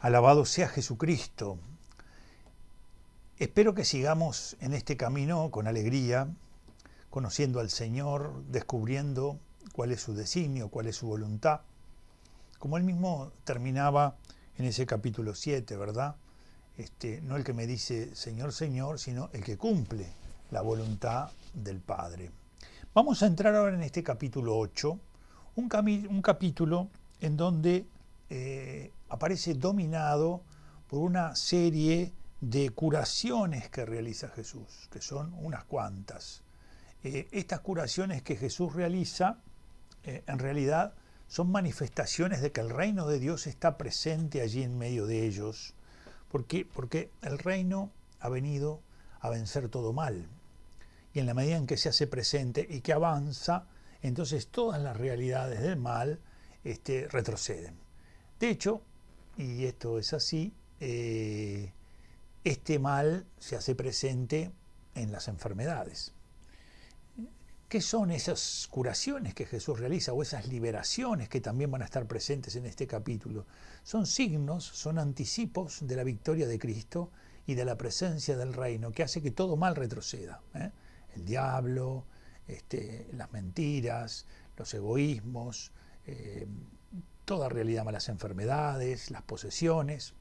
Alabado sea Jesucristo. Espero que sigamos en este camino con alegría, conociendo al Señor, descubriendo cuál es su designio, cuál es su voluntad. Como él mismo terminaba en ese capítulo 7, ¿verdad? No el que me dice Señor, Señor, sino el que cumple la voluntad del Padre. Vamos a entrar ahora en este capítulo 8, un capítulo en donde aparece dominado por una serie de curaciones que realiza Jesús, que son unas cuantas. Estas curaciones que Jesús realiza, en realidad, son manifestaciones de que el reino de Dios está presente allí en medio de ellos. ¿Por qué? Porque el reino ha venido a vencer todo mal. Y en la medida en que se hace presente y que avanza, entonces todas las realidades del mal retroceden. De hecho, y esto es así, este mal se hace presente en las enfermedades. ¿Qué son esas curaciones que Jesús realiza o esas liberaciones que también van a estar presentes en este capítulo? Son signos, son anticipos de la victoria de Cristo y de la presencia del reino que hace que todo mal retroceda. El diablo, las mentiras, los egoísmos, toda realidad, las enfermedades, las posesiones.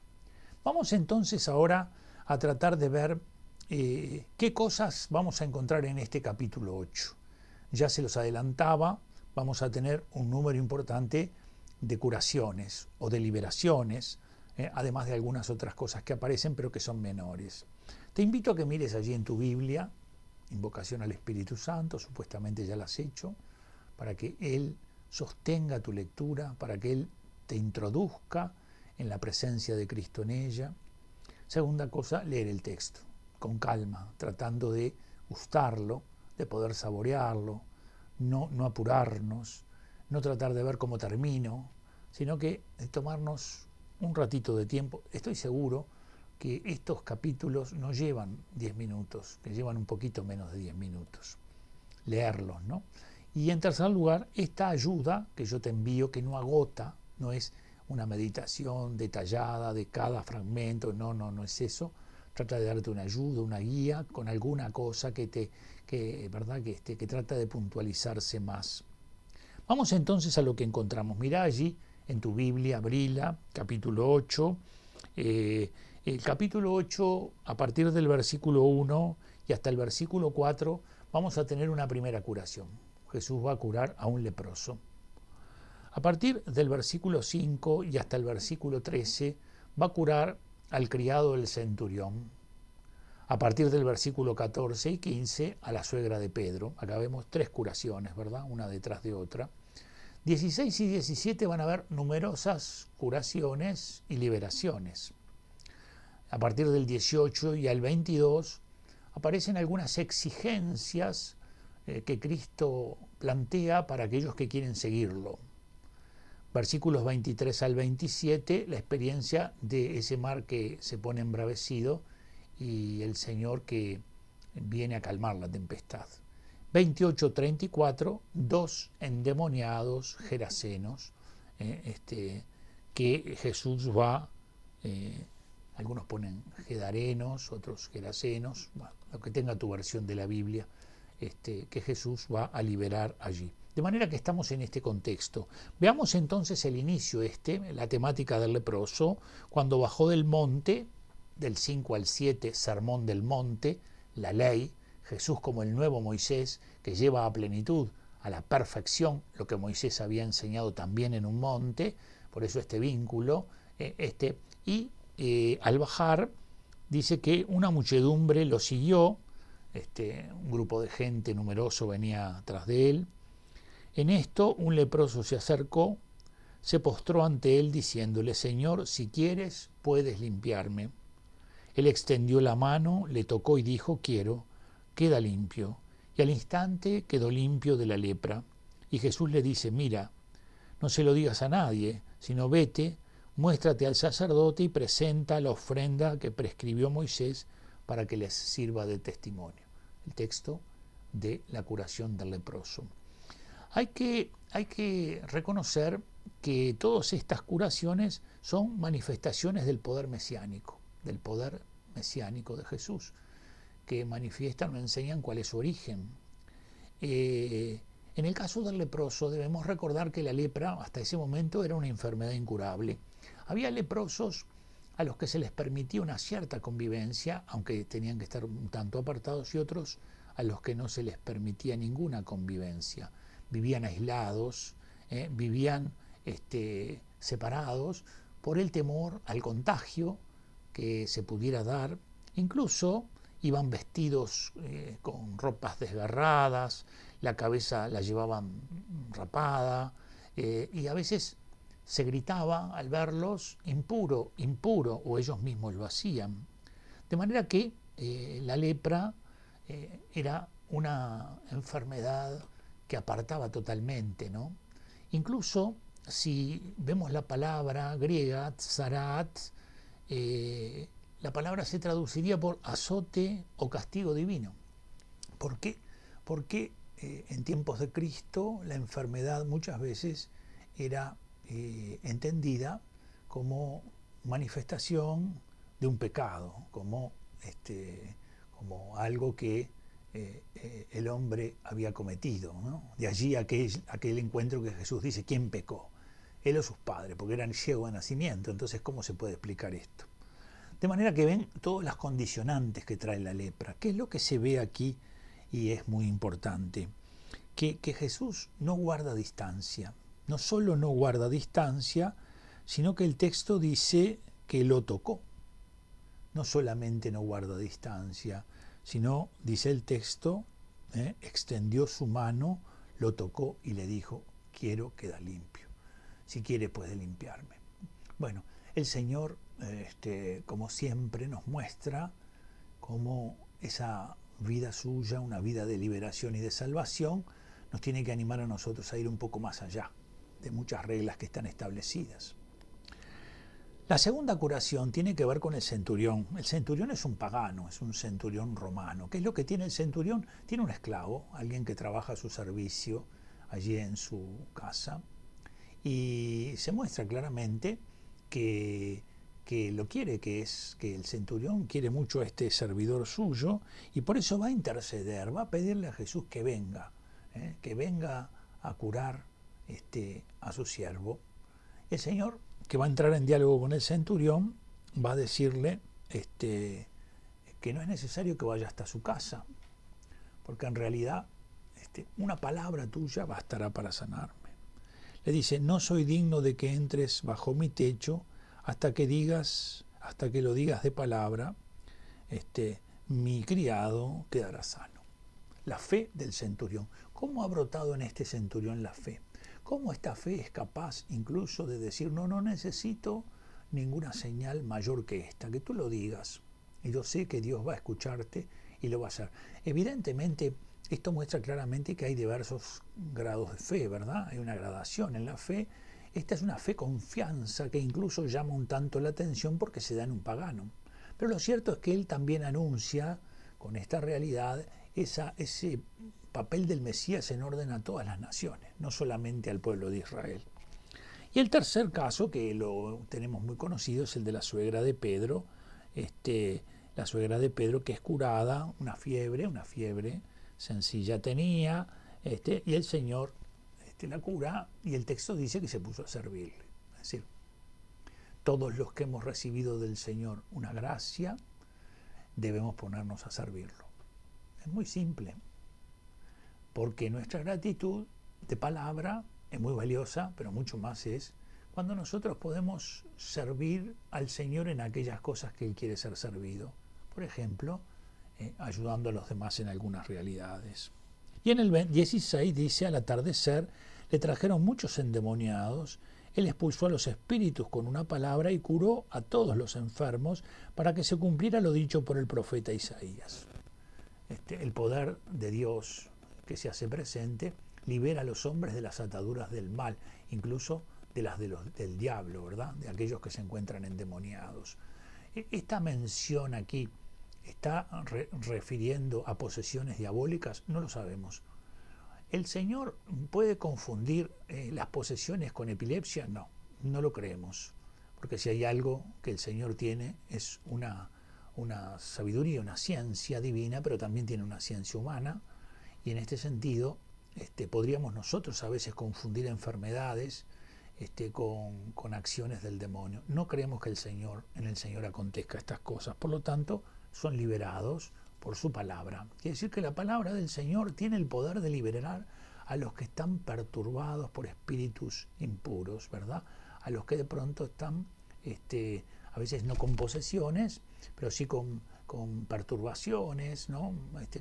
Vamos entonces ahora a tratar de ver qué cosas vamos a encontrar en este capítulo 8. Ya se los adelantaba, vamos a tener un número importante de curaciones o de liberaciones, además de algunas otras cosas que aparecen pero que son menores. Te invito a que mires allí en tu Biblia, invocación al Espíritu Santo, supuestamente ya la has hecho, para que Él sostenga tu lectura, para que Él te introduzca en la presencia de Cristo en ella. Segunda cosa, leer el texto con calma, tratando de gustarlo, de poder saborearlo, no apurarnos, no tratar de ver cómo termino, sino que tomarnos un ratito de tiempo. Estoy seguro que estos capítulos no llevan 10 minutos, que llevan un poquito menos de 10 minutos. Leerlos, ¿no? Y en tercer lugar, esta ayuda que yo te envío, que no agota, no es una meditación detallada de cada fragmento, no es eso. Trata de darte una ayuda, una guía con alguna cosa que trata de puntualizarse más. Vamos entonces a lo que encontramos. Mirá allí en tu Biblia, abrila, capítulo 8. El capítulo 8, a partir del versículo 1 y hasta el versículo 4, vamos a tener una primera curación. Jesús va a curar a un leproso. A partir del versículo 5 y hasta el versículo 13, va a curar al criado del centurión. A partir del versículo 14 y 15, a la suegra de Pedro. Acá vemos 3 curaciones, ¿verdad? Una detrás de otra. 16 y 17 van a haber numerosas curaciones y liberaciones. A partir del 18 y al 22 aparecen algunas exigencias que Cristo plantea para aquellos que quieren seguirlo. Versículos 23 al 27, la experiencia de ese mar que se pone embravecido y el Señor que viene a calmar la tempestad. 28-34, 2 endemoniados gerasenos, que Jesús va, algunos ponen gedarenos, otros gerasenos, bueno, lo que tenga tu versión de la Biblia, que Jesús va a liberar allí. De manera que estamos en este contexto. Veamos entonces el inicio, la temática del leproso, cuando bajó del monte, del 5 al 7, sermón del monte, la ley, Jesús como el nuevo Moisés, que lleva a plenitud, a la perfección, lo que Moisés había enseñado también en un monte, por eso este vínculo, al bajar, dice que una muchedumbre lo siguió, un grupo de gente numeroso venía tras de él. En esto un leproso se acercó, se postró ante él diciéndole: Señor, si quieres, puedes limpiarme. Él extendió la mano, le tocó y dijo: quiero, queda limpio. Y al instante quedó limpio de la lepra. Y Jesús le dice: mira, no se lo digas a nadie, sino vete, muéstrate al sacerdote y presenta la ofrenda que prescribió Moisés para que les sirva de testimonio. El texto de la curación del leproso. Hay que reconocer que todas estas curaciones son manifestaciones del poder mesiánico de Jesús, que manifiestan o enseñan cuál es su origen. En el caso del leproso debemos recordar que la lepra hasta ese momento era una enfermedad incurable. Había leprosos a los que se les permitía una cierta convivencia, aunque tenían que estar un tanto apartados, y otros a los que no se les permitía ninguna convivencia. Vivían aislados, vivían separados por el temor al contagio que se pudiera dar. Incluso iban vestidos con ropas desgarradas, la cabeza la llevaban rapada, y a veces se gritaba al verlos impuro, impuro, o ellos mismos lo hacían. De manera que la lepra era una enfermedad que apartaba totalmente, ¿no? Incluso si vemos la palabra griega, tsarat, la palabra se traduciría por azote o castigo divino. ¿Por qué? Porque en tiempos de Cristo la enfermedad muchas veces era entendida como manifestación de un pecado, como algo que el hombre había cometido, ¿no? De allí aquel encuentro que Jesús dice, ¿quién pecó? Él o sus padres, porque eran ciegos de nacimiento. Entonces, ¿cómo se puede explicar esto? De manera que ven todas las condicionantes que trae la lepra. ¿Qué es lo que se ve aquí? Y es muy importante. Que Jesús no guarda distancia. No solo no guarda distancia, sino que el texto dice que lo tocó. No solamente no guarda distancia, sino, dice el texto, extendió su mano, lo tocó y le dijo, quiero quedar limpio. Si quiere puede limpiarme. Bueno, el Señor, como siempre, nos muestra cómo esa vida suya, una vida de liberación y de salvación, nos tiene que animar a nosotros a ir un poco más allá de muchas reglas que están establecidas. La segunda curación tiene que ver con el centurión. El centurión es un pagano, es un centurión romano. ¿Qué es lo que tiene el centurión? Tiene un esclavo, alguien que trabaja a su servicio allí en su casa, y se muestra claramente que lo quiere, que el centurión quiere mucho a este servidor suyo, y por eso va a interceder, va a pedirle a Jesús que venga a curar a su siervo. El Señor, que va a entrar en diálogo con el centurión, va a decirle que no es necesario que vaya hasta su casa, porque en realidad una palabra tuya bastará para sanarme. Le dice, no soy digno de que entres bajo mi techo hasta que lo digas de palabra, mi criado quedará sano. La fe del centurión. ¿Cómo ha brotado en este centurión la fe? ¿Cómo esta fe es capaz incluso de decir, no necesito ninguna señal mayor que esta, que tú lo digas, y yo sé que Dios va a escucharte y lo va a hacer? Evidentemente, esto muestra claramente que hay diversos grados de fe, ¿verdad? Hay una gradación en la fe. Esta es una fe confianza que incluso llama un tanto la atención porque se da en un pagano. Pero lo cierto es que él también anuncia con esta realidad ese papel del Mesías en orden a todas las naciones, no solamente al pueblo de Israel. Y el tercer caso, que lo tenemos muy conocido, es el de la suegra de Pedro, la suegra de Pedro que es curada, una fiebre sencilla tenía, y el Señor la cura, y el texto dice que se puso a servirle. Es decir, todos los que hemos recibido del Señor una gracia, debemos ponernos a servirlo. Es muy simple, porque nuestra gratitud de palabra es muy valiosa, pero mucho más es cuando nosotros podemos servir al Señor en aquellas cosas que Él quiere ser servido. Por ejemplo, ayudando a los demás en algunas realidades. Y en el 16 dice, al atardecer le trajeron muchos endemoniados, él expulsó a los espíritus con una palabra y curó a todos los enfermos para que se cumpliera lo dicho por el profeta Isaías. El poder de Dios que se hace presente libera a los hombres de las ataduras del mal, incluso de las del diablo, ¿verdad? De aquellos que se encuentran endemoniados. Esta mención aquí, ¿está refiriendo a posesiones diabólicas? No lo sabemos. ¿El Señor puede confundir las posesiones con epilepsia? No, no lo creemos. Porque si hay algo que el Señor tiene es una sabiduría, una ciencia divina, pero también tiene una ciencia humana. Y en este sentido, podríamos nosotros a veces confundir enfermedades con acciones del demonio. No creemos que en el Señor acontezca estas cosas. Por lo tanto, son liberados por su palabra. Quiere decir que la palabra del Señor tiene el poder de liberar a los que están perturbados por espíritus impuros, ¿verdad? A los que de pronto están, a veces no con posesiones, pero sí con perturbaciones, ¿no?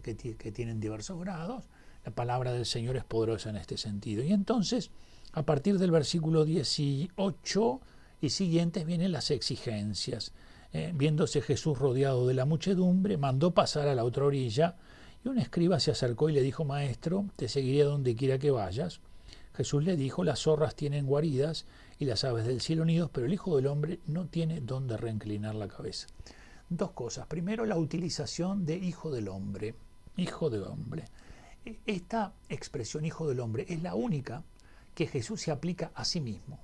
Que tienen diversos grados. La palabra del Señor es poderosa en este sentido. Y entonces, a partir del versículo 18 y siguientes vienen las exigencias. Viéndose Jesús rodeado de la muchedumbre, mandó pasar a la otra orilla, y un escriba se acercó y le dijo: Maestro, te seguiré a donde quiera que vayas. Jesús le dijo: las zorras tienen guaridas y las aves del cielo nidos, pero el Hijo del Hombre no tiene dónde reinclinar la cabeza. Dos cosas. Primero, la utilización de Hijo del Hombre. Hijo del Hombre. Esta expresión Hijo del Hombre es la única que Jesús se aplica a sí mismo.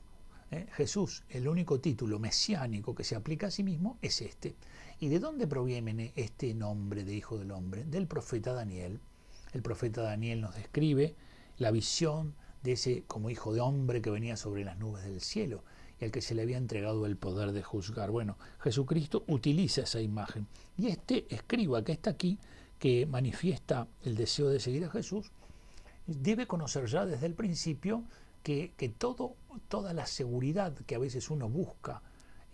Jesús, el único título mesiánico que se aplica a sí mismo es este. ¿Y de dónde proviene este nombre de Hijo del Hombre? Del profeta Daniel. El profeta Daniel nos describe la visión de ese como Hijo de Hombre que venía sobre las nubes del cielo y al que se le había entregado el poder de juzgar. Bueno, Jesucristo utiliza esa imagen. Y este escriba que está aquí, que manifiesta el deseo de seguir a Jesús, debe conocer ya desde el principio que toda la seguridad que a veces uno busca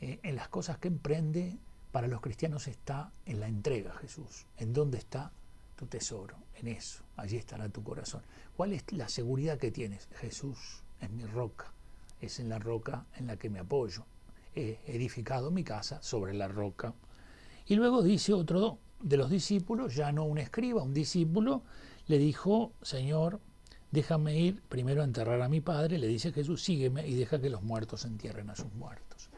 en las cosas que emprende, para los cristianos está en la entrega a Jesús. ¿En dónde está tu tesoro? En eso, allí estará tu corazón. ¿Cuál es la seguridad que tienes? Jesús es mi roca, es en la roca en la que me apoyo. He edificado mi casa sobre la roca. Y luego dice otro de los discípulos, ya no un escriba, un discípulo, le dijo: Señor, déjame ir primero a enterrar a mi padre. Le dice Jesús: sígueme y deja que los muertos entierren a sus muertos.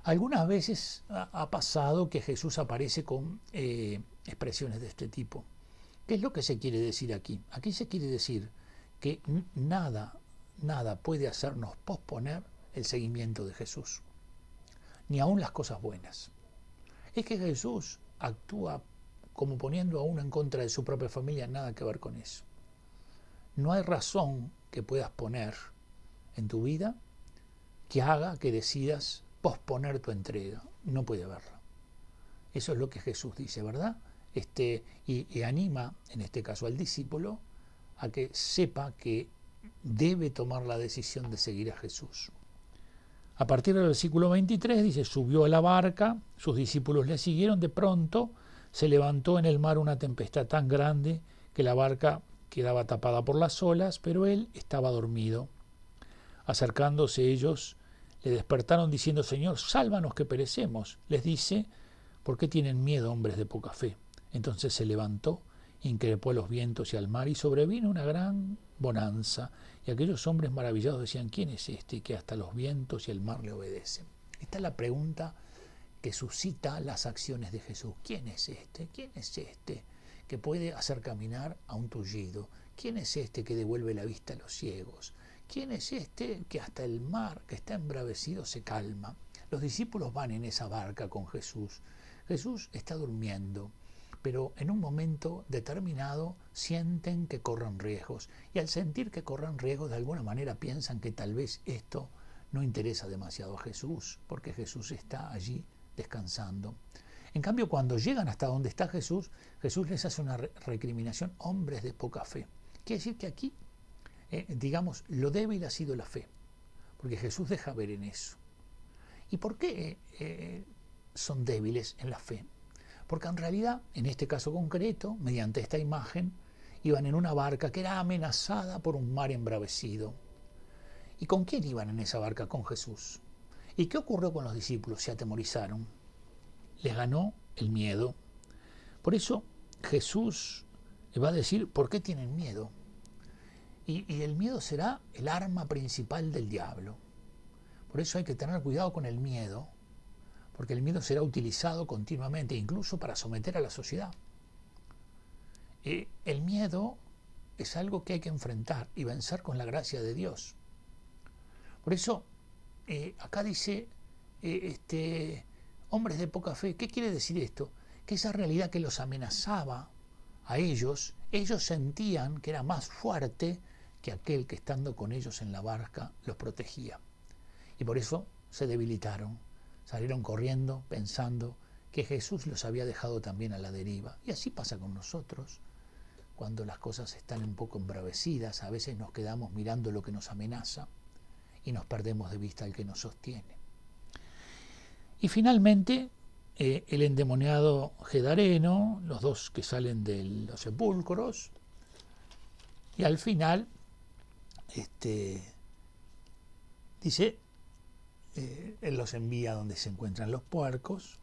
Algunas veces ha pasado que Jesús aparece con expresiones de este tipo. ¿Qué es lo que se quiere decir aquí? Aquí se quiere decir que nada puede hacernos posponer el seguimiento de Jesús, ni aun las cosas buenas. Es que Jesús actúa como poniendo a uno en contra de su propia familia, nada que ver con eso. No hay razón que puedas poner en tu vida que haga que decidas posponer tu entrega. No puede haberla. Eso es lo que Jesús dice, ¿verdad? Y anima, en este caso al discípulo, a que sepa que debe tomar la decisión de seguir a Jesús. A partir del versículo 23 dice: subió a la barca, sus discípulos le siguieron. De pronto se levantó en el mar una tempestad tan grande que la barca quedaba tapada por las olas, pero él estaba dormido. Acercándose ellos, le despertaron diciendo: Señor, sálvanos que perecemos. Les dice: ¿por qué tienen miedo, hombres de poca fe? Entonces se levantó, increpó a los vientos y al mar, y sobrevino una gran bonanza. Y aquellos hombres maravillados decían: ¿quién es este que hasta los vientos y el mar le obedecen? Esta es la pregunta que suscita las acciones de Jesús. ¿Quién es este? ¿Quién es este que puede hacer caminar a un tullido? ¿Quién es este que devuelve la vista a los ciegos? ¿Quién es este que hasta el mar, que está embravecido, se calma? Los discípulos van en esa barca con Jesús. Jesús está durmiendo, pero en un momento determinado sienten que corren riesgos. Y al sentir que corren riesgos, de alguna manera piensan que tal vez esto no interesa demasiado a Jesús, porque Jesús está allí descansando. En cambio, cuando llegan hasta donde está Jesús, Jesús les hace una recriminación: hombres de poca fe. Quiere decir que aquí, digamos, lo débil ha sido la fe, porque Jesús deja ver en eso. ¿Y por qué son débiles en la fe? Porque en realidad, en este caso concreto, mediante esta imagen, iban en una barca que era amenazada por un mar embravecido. ¿Y con quién iban en esa barca? Con Jesús. ¿Y qué ocurrió con los discípulos? Se atemorizaron. Les ganó el miedo. Por eso Jesús les va a decir: ¿por qué tienen miedo? Y el miedo será el arma principal del diablo. Por eso hay que tener cuidado con el miedo, porque el miedo será utilizado continuamente, incluso para someter a la sociedad. El miedo es algo que hay que enfrentar y vencer con la gracia de Dios. Por eso, acá dice, hombres de poca fe. ¿Qué quiere decir esto? Que esa realidad que los amenazaba a ellos sentían que era más fuerte que aquel que estando con ellos en la barca los protegía. Y por eso se debilitaron, salieron corriendo pensando que Jesús los había dejado también a la deriva. Y así pasa con nosotros. Cuando las cosas están un poco embravecidas, a veces nos quedamos mirando lo que nos amenaza y nos perdemos de vista el que nos sostiene. Y finalmente, el endemoniado Gedareno, los dos que salen de los sepulcros, y al final dice, él los envía donde se encuentran los puercos,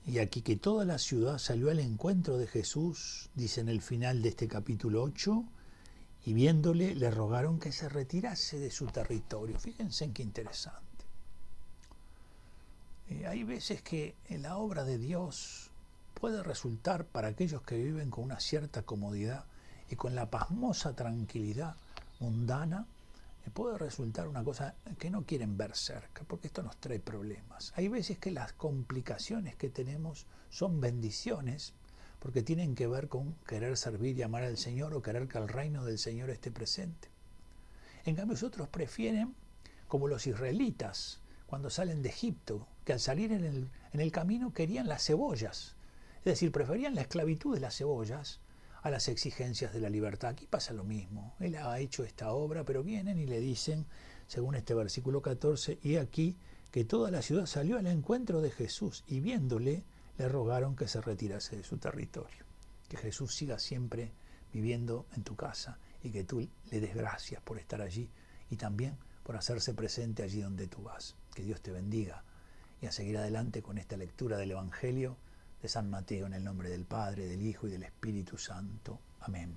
y aquí que toda la ciudad salió al encuentro de Jesús, dice en el final de este capítulo 8, y viéndole le rogaron que se retirase de su territorio. Fíjense en qué interesante. Hay veces que en la obra de Dios puede resultar para aquellos que viven con una cierta comodidad y con la pasmosa tranquilidad mundana, puede resultar una cosa que no quieren ver cerca, porque esto nos trae problemas. Hay veces que las complicaciones que tenemos son bendiciones, porque tienen que ver con querer servir y amar al Señor o querer que el reino del Señor esté presente. En cambio, otros prefieren, como los israelitas, cuando salen de Egipto, que al salir en el camino querían las cebollas. Es decir, preferían la esclavitud de las cebollas a las exigencias de la libertad. Aquí pasa lo mismo. Él ha hecho esta obra, pero vienen y le dicen, según este versículo 14, y aquí que toda la ciudad salió al encuentro de Jesús y viéndole, le rogaron que se retirase de su territorio. Que Jesús siga siempre viviendo en tu casa y que tú le des gracias por estar allí y también por hacerse presente allí donde tú vas. Que Dios te bendiga y a seguir adelante con esta lectura del Evangelio de San Mateo en el nombre del Padre, del Hijo y del Espíritu Santo. Amén.